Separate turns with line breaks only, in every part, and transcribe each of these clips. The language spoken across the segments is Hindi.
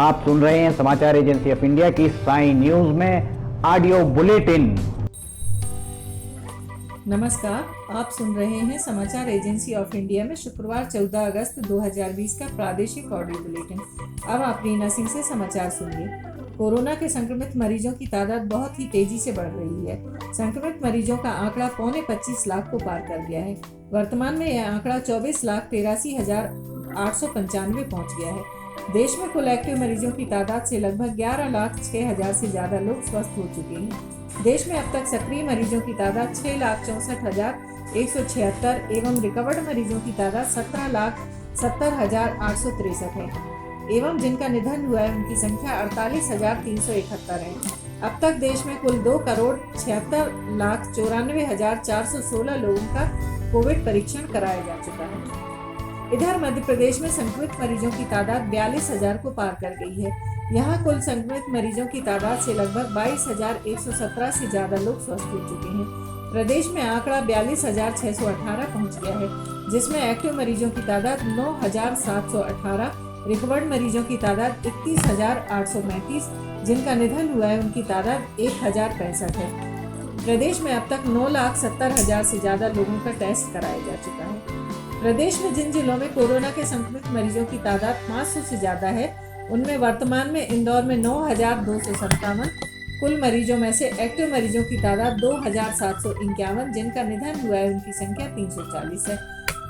आप सुन रहे हैं समाचार एजेंसी ऑफ इंडिया की साई न्यूज में ऑडियो बुलेटिन।
नमस्कार, आप सुन रहे हैं समाचार एजेंसी ऑफ इंडिया में शुक्रवार 14 अगस्त 2020 का प्रादेशिक ऑडियो बुलेटिन। अब आप रीना सिंह से समाचार सुनिए। कोरोना के संक्रमित मरीजों की तादाद बहुत ही तेजी से बढ़ रही है। संक्रमित मरीजों का आंकड़ा पौने 25 लाख को पार कर गया है। वर्तमान में यह आंकड़ा 24,83,895 पहुंच गया है। देश में कुल एक्टिव मरीजों की तादाद से लगभग 11,06,000 से ज्यादा लोग स्वस्थ हो चुके हैं। देश में अब तक सक्रिय मरीजों की तादाद 6,64,176 एवं रिकवर्ड मरीजों की तादाद 17,70,863 है एवं जिनका निधन हुआ है उनकी संख्या 48,371 है। अब तक देश में कुल 2,76,94,416 लोगों का कोविड परीक्षण कराया जा चुका है। इधर मध्य प्रदेश में संक्रमित मरीजों की तादाद 42,000 को पार कर गई है। यहाँ कुल संक्रमित मरीजों की तादाद से लगभग 22,117 से ज्यादा लोग स्वस्थ हो चुके हैं। प्रदेश में आंकड़ा 42,618 पहुँच गया है, जिसमें एक्टिव मरीजों की तादाद 9,718, रिकवर्ड मरीजों की तादाद 31,835, जिनका निधन हुआ है उनकी तादाद 1,065 है। प्रदेश में अब तक 9,70,000 से ज्यादा लोगों का टेस्ट कराया जा चुका है। प्रदेश में जिन जिलों में कोरोना के संक्रमित मरीजों की तादाद 500 से ज्यादा है, उनमें वर्तमान में इंदौर में 9,257, कुल मरीजों में से एक्टिव मरीजों की तादाद 2,751, जिनका निधन हुआ है उनकी संख्या 340 है।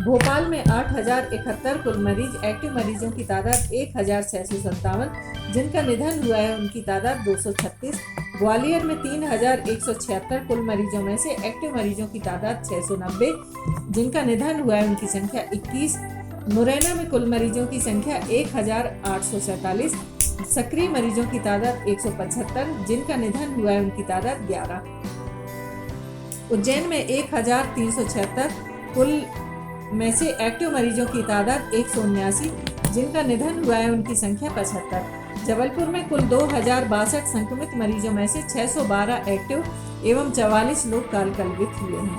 भोपाल में 8,071 कुल मरीज, एक्टिव मरीजों की तादाद 1,657, जिनका निधन हुआ है उनकी तादाद 236। ग्वालियर में 3,176 कुल मरीजों में से एक्टिव मरीजों की तादाद 690, जिनका निधन हुआ है उनकी संख्या 21। मुरैना में कुल मरीजों की संख्या 1,847, सक्रिय मरीजों की तादाद 175, जिनका निधन हुआ है उनकी तादाद 11। उज्जैन में 1,376 कुल में से एक्टिव मरीजों की तादाद 179, जिनका निधन हुआ है उनकी संख्या 75। जबलपुर में कुल 2,062 संक्रमित मरीजों में से 612 एक्टिव एवं 44 लोग कालकलवित हुए हैं।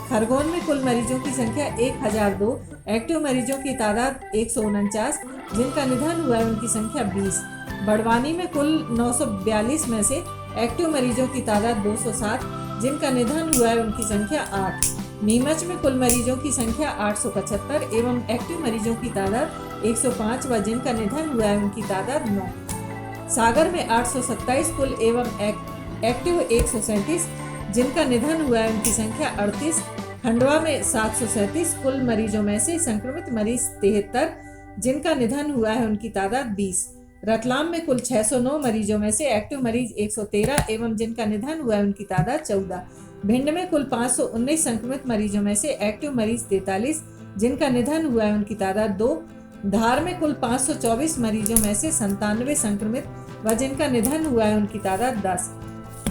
खरगोन में कुल मरीजों की संख्या 1,002, एक्टिव मरीजों की तादाद 149, जिनका निधन हुआ है उनकी संख्या 20। बड़वानी में कुल 942 में से एक्टिव मरीजों की तादाद 207, जिनका निधन हुआ है उनकी संख्या 8। नीमच में कुल मरीजों की संख्या 875 एवं एक्टिव मरीजों की तादाद 105 व जिनका निधन हुआ है उनकी तादाद 9। सागर में 827 कुल एवं एक्टिव 137, जिनका निधन हुआ है उनकी संख्या 38। खंडवा में 737 कुल मरीजों में से संक्रमित मरीज 73, जिनका निधन हुआ है उनकी तादाद 20। रतलाम में कुल 609 मरीजों में से एक्टिव मरीज 113 एवं जिनका निधन हुआ है उनकी तादाद 14। भिंड में कुल 519 संक्रमित मरीजों में से एक्टिव मरीज 43, जिनका निधन हुआ है उनकी तादाद 2। धार में कुल 524 मरीजों में से 97 संक्रमित व जिनका निधन हुआ है उनकी तादाद 10।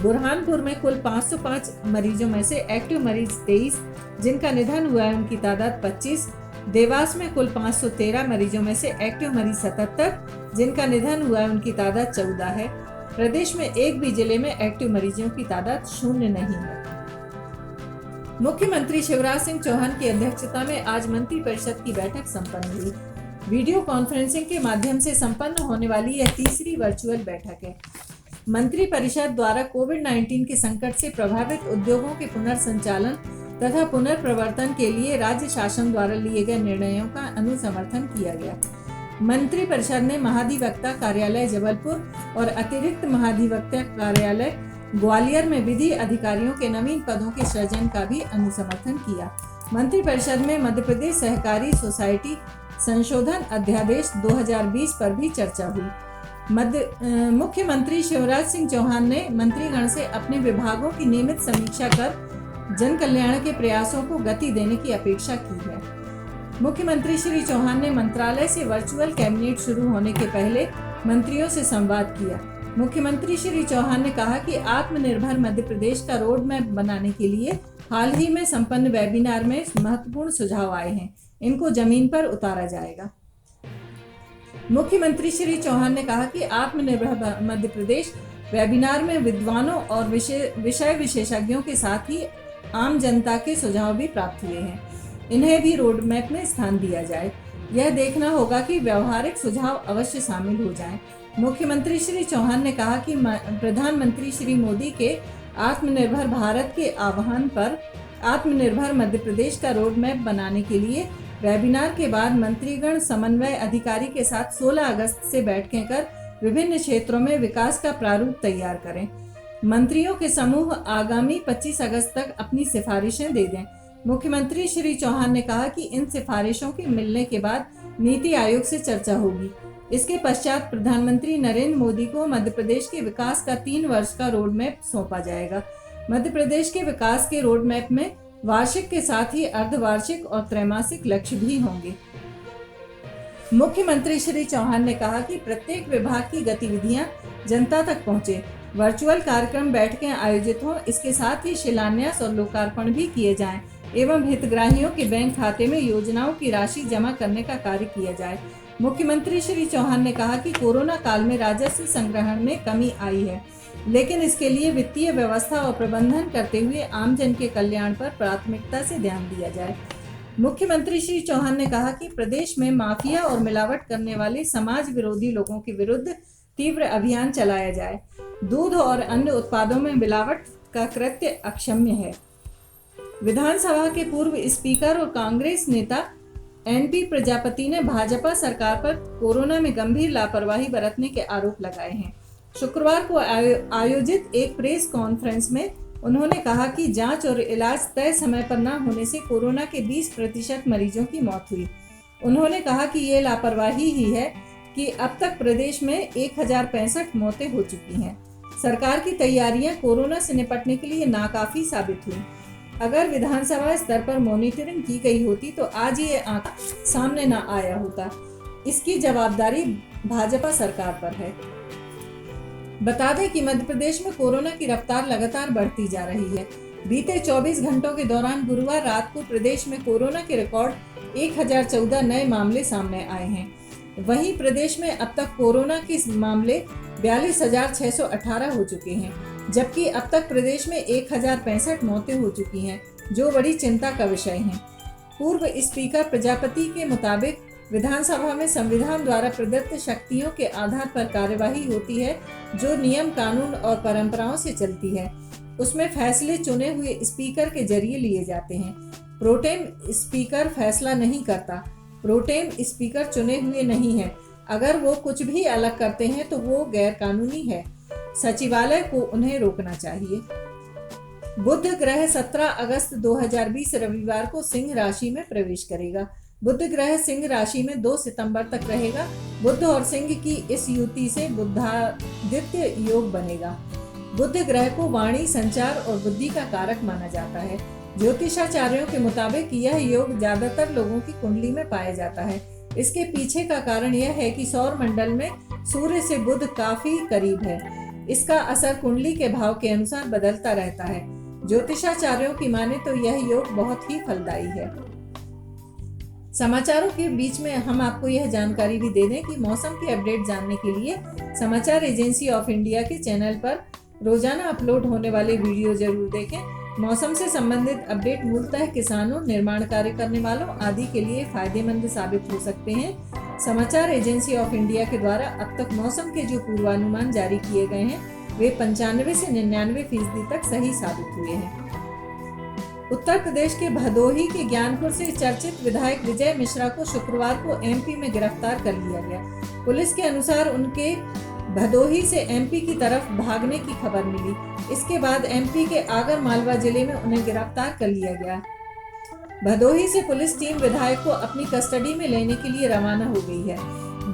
बुरहानपुर में कुल 505 मरीजों में से एक्टिव मरीज 23, जिनका निधन हुआ है उनकी तादाद 25। देवास में कुल 513 मरीजों में से एक्टिव मरीज 77, जिनका निधन हुआ है उनकी तादाद 14 है। प्रदेश में एक भी जिले में एक्टिव मरीजों की तादाद 0 नहीं है। मुख्यमंत्री शिवराज सिंह चौहान की अध्यक्षता में आज मंत्रिपरिषद की बैठक संपन्न हुई। वीडियो कॉन्फ्रेंसिंग के माध्यम से संपन्न होने वाली यह तीसरी वर्चुअल बैठक है। मंत्रिपरिषद द्वारा कोविड-19 के संकट से प्रभावित उद्योगों के पुनर्संचालन तथा पुनर्प्रवर्तन के लिए राज्य शासन द्वारा लिए गए निर्णयों का अनुसमर्थन किया गया। मंत्रिपरिषद ने महाधिवक्ता कार्यालय जबलपुर और अतिरिक्त महाधिवक्ता कार्यालय ग्वालियर में विधि अधिकारियों के नवीन पदों के सृजन का भी अनुसमर्थन किया। मंत्रिपरिषद में मध्य प्रदेश सहकारी सोसाइटी संशोधन अध्यादेश 2020 पर भी चर्चा हुई। मुख्यमंत्री शिवराज सिंह चौहान ने मंत्रीगण से अपने विभागों की नियमित समीक्षा कर जन कल्याण के प्रयासों को गति देने की अपेक्षा की है। मुख्यमंत्री श्री चौहान ने मंत्रालय से वर्चुअल कैबिनेट शुरू होने के पहले मंत्रियों से संवाद किया। मुख्यमंत्री श्री चौहान ने कहा कि आत्मनिर्भर मध्य प्रदेश का रोड मैप बनाने के लिए हाल ही में संपन्न वेबिनार में महत्वपूर्ण सुझाव आए हैं, इनको जमीन पर उतारा जाएगा। मुख्यमंत्री श्री चौहान ने कहा कि आत्मनिर्भर मध्य प्रदेश वेबिनार में विद्वानों और विषय विशेषज्ञों के साथ ही आम जनता के सुझाव भी प्राप्त हुए हैं। इन्हें भी रोड मैप में स्थान दिया जाए। यह देखना होगा कि व्यवहारिक सुझाव अवश्य शामिल हो जाएं। मुख्यमंत्री श्री चौहान ने कहा कि प्रधानमंत्री श्री मोदी के आत्मनिर्भर भारत के आह्वान पर आत्मनिर्भर मध्य प्रदेश का रोड मैप बनाने के लिए वेबिनार के बाद मंत्रीगण समन्वय अधिकारी के साथ 16 अगस्त से बैठकें कर विभिन्न क्षेत्रों में विकास का प्रारूप तैयार करें। मंत्रियों के समूह आगामी 25 अगस्त तक अपनी सिफारिशें दे दें। मुख्यमंत्री श्री चौहान ने कहा कि इन सिफारिशों के मिलने के बाद नीति आयोग से चर्चा होगी। इसके पश्चात प्रधानमंत्री नरेंद्र मोदी को मध्य प्रदेश के विकास का 3 वर्ष का रोड मैप सौंपा जाएगा। मध्य प्रदेश के विकास के रोड मैप में वार्षिक के साथ ही अर्धवार्षिक और त्रैमासिक लक्ष्य भी होंगे। मुख्यमंत्री श्री चौहान ने कहा कि प्रत्येक विभाग की गतिविधियां जनता तक पहुंचे, वर्चुअल कार्यक्रम बैठकें आयोजित हों, इसके साथ ही शिलान्यास और लोकार्पण भी किए जाएं एवं हितग्राहियों के बैंक खाते में योजनाओं की राशि जमा करने का कार्य किया जाए। मुख्यमंत्री श्री चौहान ने कहा कि कोरोना काल में राजस्व संग्रहण में कमी आई है, लेकिन इसके लिए वित्तीय व्यवस्था और प्रबंधन करते हुए आमजन के कल्याण पर प्राथमिकता से ध्यान दिया जाए। मुख्यमंत्री श्री चौहान ने कहा कि प्रदेश में माफिया और मिलावट करने वाले समाज विरोधी लोगों के विरुद्ध तीव्र अभियान चलाया जाए। दूध और अन्य उत्पादों में मिलावट का कृत्य अक्षम्य है। विधानसभा के पूर्व स्पीकर और कांग्रेस नेता एनपी प्रजापति ने भाजपा सरकार पर कोरोना में गंभीर लापरवाही बरतने के आरोप लगाए हैं। शुक्रवार को आयोजित एक प्रेस कॉन्फ्रेंस में उन्होंने कहा कि जांच और इलाज तय समय पर न होने से कोरोना के 20% मरीजों की मौत हुई। उन्होंने कहा कि ये लापरवाही ही है कि अब तक प्रदेश में 1065 मौतें हो चुकी हैं। सरकार की तैयारियां कोरोना से निपटने के लिए नाकाफी साबित हुई। अगर विधानसभा स्तर पर मॉनिटरिंग की गई होती तो आज ये आंकड़ा सामने न आया होता। इसकी जवाबदारी भाजपा सरकार पर है। बता दें कि मध्य प्रदेश में कोरोना की रफ्तार लगातार बढ़ती जा रही है। बीते 24 घंटों के दौरान गुरुवार रात को प्रदेश में कोरोना के रिकॉर्ड 1014 नए मामले सामने आए हैं। वहीं प्रदेश में अब तक कोरोना के मामले 42,618 हो चुके हैं, जबकि अब तक प्रदेश में 1065 मौतें हो चुकी हैं, जो बड़ी चिंता का विषय है। पूर्व स्पीकर प्रजापति के मुताबिक विधानसभा में संविधान द्वारा प्रदत्त शक्तियों के आधार पर कार्यवाही होती है, जो नियम कानून और परंपराओं से चलती है। उसमें फैसले चुने हुए स्पीकर के जरिए लिए जाते हैं। प्रोटेम स्पीकर फैसला नहीं करता। प्रोटेम स्पीकर चुने हुए नहीं है। अगर वो कुछ भी अलग करते हैं तो वो गैर कानूनी है। सचिवालय को उन्हें रोकना चाहिए। बुध ग्रह 17 अगस्त 2020 रविवार को सिंह राशि में प्रवेश करेगा। बुध ग्रह सिंह राशि में 2 सितंबर तक रहेगा। बुध और सिंह की इस युति से बुधादित्य योग बनेगा। बुध ग्रह को वाणी, संचार और बुद्धि का कारक माना जाता है। ज्योतिषाचार्यों के मुताबिक यह योग ज्यादातर लोगों की कुंडली में पाया जाता है। इसके पीछे का कारण यह है कि सौर मंडल में सूर्य से बुध काफी करीब है। इसका असर कुंडली के भाव के अनुसार बदलता रहता है। ज्योतिषाचार्यों की माने तो यह योग बहुत ही फलदायी है। समाचारों के बीच में हम आपको यह जानकारी भी दे दें कि मौसम की अपडेट जानने के लिए समाचार एजेंसी ऑफ इंडिया के चैनल पर रोजाना अपलोड होने वाले वीडियो जरूर देखें। मौसम से संबंधित अपडेट मूलतः किसानों, निर्माण कार्य करने वालों आदि के लिए फायदेमंद साबित हो सकते हैं। समाचार एजेंसी ऑफ इंडिया के द्वारा अब तक मौसम के जो पूर्वानुमान जारी किए गए हैं वे 95 से 99% तक सही साबित हुए हैं। उत्तर प्रदेश के भदोही के ज्ञानपुर से चर्चित विधायक विजय मिश्रा को शुक्रवार को एमपी में गिरफ्तार कर लिया गया। पुलिस के अनुसार उनके भदोही से एमपी की तरफ भागने की खबर मिली। इसके बाद एमपी के आगर मालवा जिले में उन्हें गिरफ्तार कर लिया गया। भदोही से पुलिस टीम विधायक को अपनी कस्टडी में लेने के लिए रवाना हो गई है।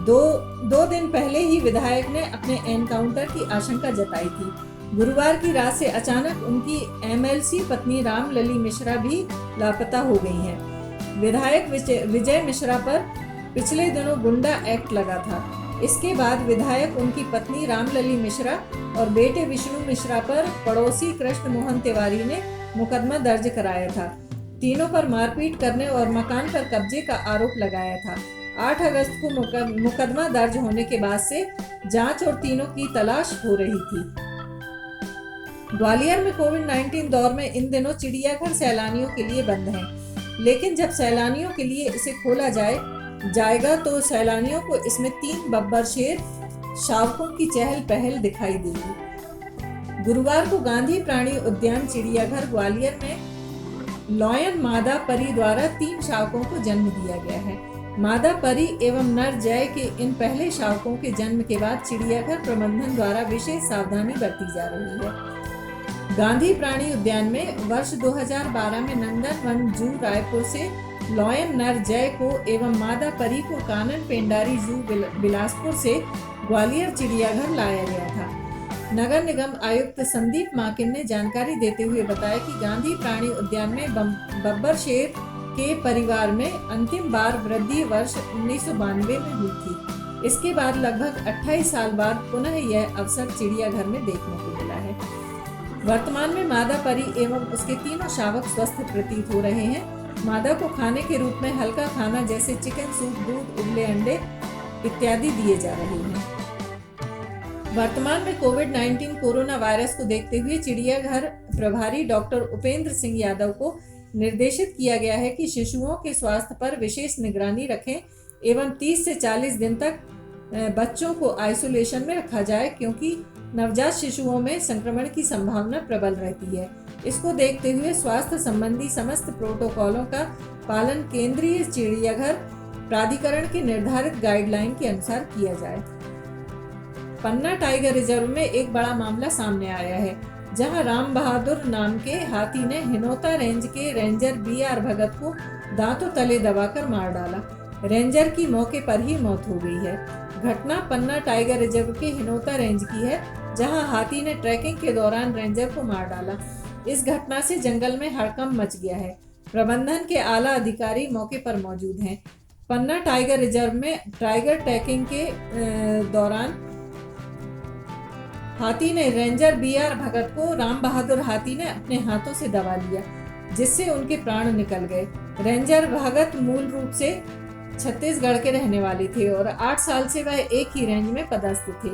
दो दिन पहले ही विधायक ने अपने एनकाउंटर की आशंका जताई थी। गुरुवार की रात से अचानक उनकी एमएलसी पत्नी रामलली मिश्रा भी लापता हो गई हैं। विधायक विजय मिश्रा पर पिछले दिनों गुंडा एक्ट लगा था। इसके बाद विधायक, उनकी पत्नी रामलली मिश्रा और बेटे विष्णु मिश्रा पर पड़ोसी कृष्ण मोहन तिवारी ने मुकदमा दर्ज कराया था। तीनों पर मारपीट करने और मकान पर कब्जे का आरोप लगाया था। 8 अगस्त को मुकदमा दर्ज होने के बाद से जांच और तीनों की तलाश हो रही थी। ग्वालियर में कोविड-19 दौर में इन दिनों चिड़ियाघर सैलानियों के लिए बंद है, लेकिन जब सैलानियों के लिए इसे खोला जाएगा तो सैलानियों को इसमें 3 बब्बर शेर, शावकों की चहल पहल दिखाई देगी। गुरुवार को गांधी प्राणी उद्यान चिड़ियाघर ग्वालियर में लॉयन मादा परी द्वारा 3 शावकों को जन्म दिया गया है। मादा परी एवं नर जय के इन पहले शावकों के जन्म के बाद चिड़ियाघर प्रबंधन द्वारा विशेष सावधानी बरती जा रही है। गांधी प्राणी उद्यान में वर्ष 2012 में नंदन वन जू रायपुर से लॉयन नर जय को एवं मादा परी को कानन पेंडारी जू बिलासपुर से ग्वालियर चिड़ियाघर लाया गया था। नगर निगम आयुक्त संदीप माकिन ने जानकारी देते हुए बताया कि गांधी प्राणी उद्यान में बब्बर शेर के परिवार में अंतिम बार वृद्धि वर्ष 1992 में हुई थी। इसके बाद लगभग 28 साल बाद पुनः यह अवसर चिड़ियाघर में देखने को मिला है। वर्तमान में मादा परी एवं उसके तीनों शावक स्वस्थ प्रतीत हो रहे हैं। मादा को खाने के रूप में हल्का खाना जैसे चिकन सूप, दूध, उबले अंडे इत्यादि दिए जा रहे हैं। वर्तमान में कोविड-19 कोरोना वायरस को देखते हुए चिड़ियाघर प्रभारी डॉक्टर उपेंद्र सिंह यादव को निर्देशित किया गया है कि शिशुओं के स्वास्थ्य पर विशेष निगरानी रखें एवं 30 से 40 दिन तक बच्चों को आइसोलेशन में रखा जाए, क्योंकि नवजात शिशुओं में संक्रमण की संभावना प्रबल रहती है। इसको देखते हुए स्वास्थ्य संबंधी समस्त प्रोटोकॉलों का पालन केंद्रीय चिड़ियाघर प्राधिकरण की निर्धारित गाइडलाइन के अनुसार किया जाए। पन्ना टाइगर रिजर्व में एक बड़ा मामला सामने आया है, जहां राम बहादुर नाम के हाथी ने हिनोता रेंज के रेंजर BR भगत को दांतों तले दबाकर मार डाला। रेंजर की मौके पर ही मौत हो गई है। घटना पन्ना टाइगर रिजर्व के हिनोता रेंज की है, जहां हाथी ने ट्रैकिंग के दौरान रेंजर को मार डाला। इस घटना से जंगल में हड़कंप मच गया है। प्रबंधन के आला अधिकारी मौके पर मौजूद हैं। पन्ना टाइगर रिजर्व में टाइगर ट्रैकिंग के दौरान हाथी ने रेंजर BR भगत को राम बहादुर हाथी ने अपने हाथों से दबा लिया, जिससे उनके प्राण निकल गए। रेंजर भगत मूल रूप से छत्तीसगढ़ के रहने वाले थे और 8 साल से वह एक ही रेंज में पदस्थ थे।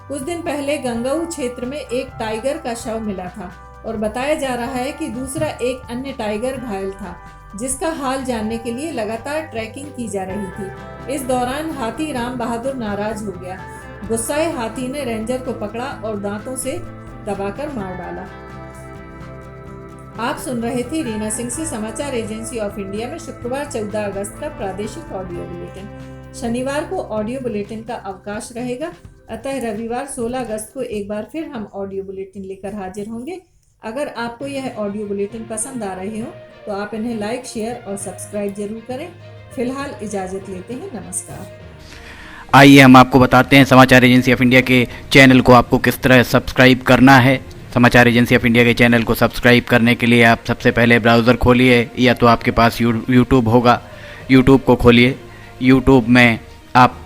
कुछ दिन पहले गंगाऊ क्षेत्र में एक टाइगर का शव मिला था और बताया जा रहा है कि दूसरा एक अन्य टाइगर घायल था, जिसका हाल जानने के लिए लगातार ट्रैकिंग की जा रही थी। इस दौरान हाथी राम बहादुर नाराज हो गया। गुस्साए हाथी ने रेंजर को पकड़ा और दांतों से दबाकर मार डाला। आप सुन रहे थे रीना सिंह से समाचार एजेंसी ऑफ इंडिया में शुक्रवार 14 अगस्त का प्रादेशिक ऑडियो बुलेटिन। शनिवार को ऑडियो बुलेटिन का अवकाश रहेगा, अतः रविवार 16 अगस्त को एक बार फिर हम ऑडियो बुलेटिन लेकर हाजिर होंगे। अगर आपको यह ऑडियो बुलेटिन पसंद आ रहे हो तो आप इन्हें लाइक, शेयर और सब्सक्राइब जरूर करें। फिलहाल इजाजत लेते हैं, नमस्कार।
आइए हम आपको बताते हैं समाचार एजेंसी ऑफ इंडिया के चैनल को आपको किस तरह सब्सक्राइब करना है। समाचार एजेंसी ऑफ इंडिया के चैनल को सब्सक्राइब करने के लिए आप सबसे पहले ब्राउज़र खोलिए, या तो आपके पास यूट्यूब होगा, यूट्यूब को खोलिए। यूट्यूब में आप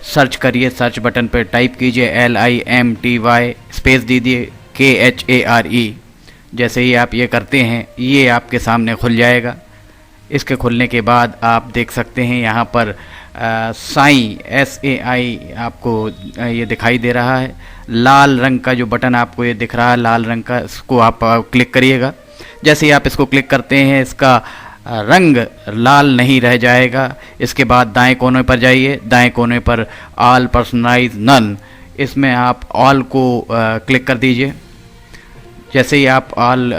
सर्च करिए, सर्च बटन पर टाइप कीजिए LIMTY स्पेस दीजिए KHARE। जैसे ही आप ये करते हैं, ये आपके सामने खुल जाएगा। इसके खुलने के बाद आप देख सकते हैं यहाँ पर साई SAI आपको ये दिखाई दे रहा है। लाल रंग का जो बटन आपको ये दिख रहा है, लाल रंग का, इसको आप क्लिक करिएगा। जैसे ही आप इसको क्लिक करते हैं, इसका रंग लाल नहीं रह जाएगा। इसके बाद दाएं कोने पर जाइए, दाएं कोने पर ऑल पर्सनलाइज नन, इसमें आप ऑल को क्लिक कर दीजिए। जैसे ही आप ऑल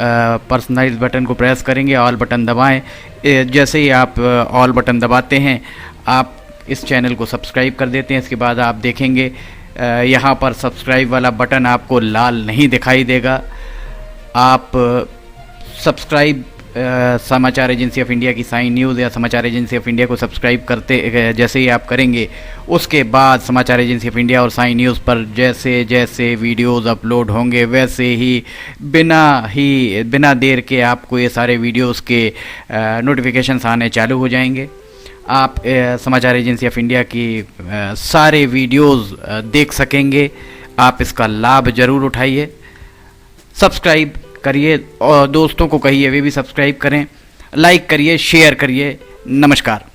पर्सनलाइज बटन को प्रेस करेंगे, ऑल बटन दबाएं। जैसे ही आप ऑल बटन दबाते हैं, आप इस चैनल को सब्सक्राइब कर देते हैं। इसके बाद आप देखेंगे यहाँ पर सब्सक्राइब वाला बटन आपको लाल नहीं दिखाई देगा। आप सब्सक्राइब समाचार एजेंसी ऑफ इंडिया की साइन न्यूज़ या समाचार एजेंसी ऑफ इंडिया को सब्सक्राइब करते जैसे ही आप करेंगे, उसके बाद समाचार एजेंसी ऑफ इंडिया और साइन न्यूज़ पर जैसे जैसे वीडियोस अपलोड होंगे, वैसे ही बिना देर के आपको ये सारे वीडियोस के नोटिफिकेशंस आने चालू हो जाएंगे। आप समाचार एजेंसी ऑफ इंडिया की सारे वीडियोस देख सकेंगे। आप इसका लाभ ज़रूर उठाइए, सब्सक्राइब करिए और दोस्तों को कहिए वे भी सब्सक्राइब करें, लाइक करिए, शेयर करिए। नमस्कार।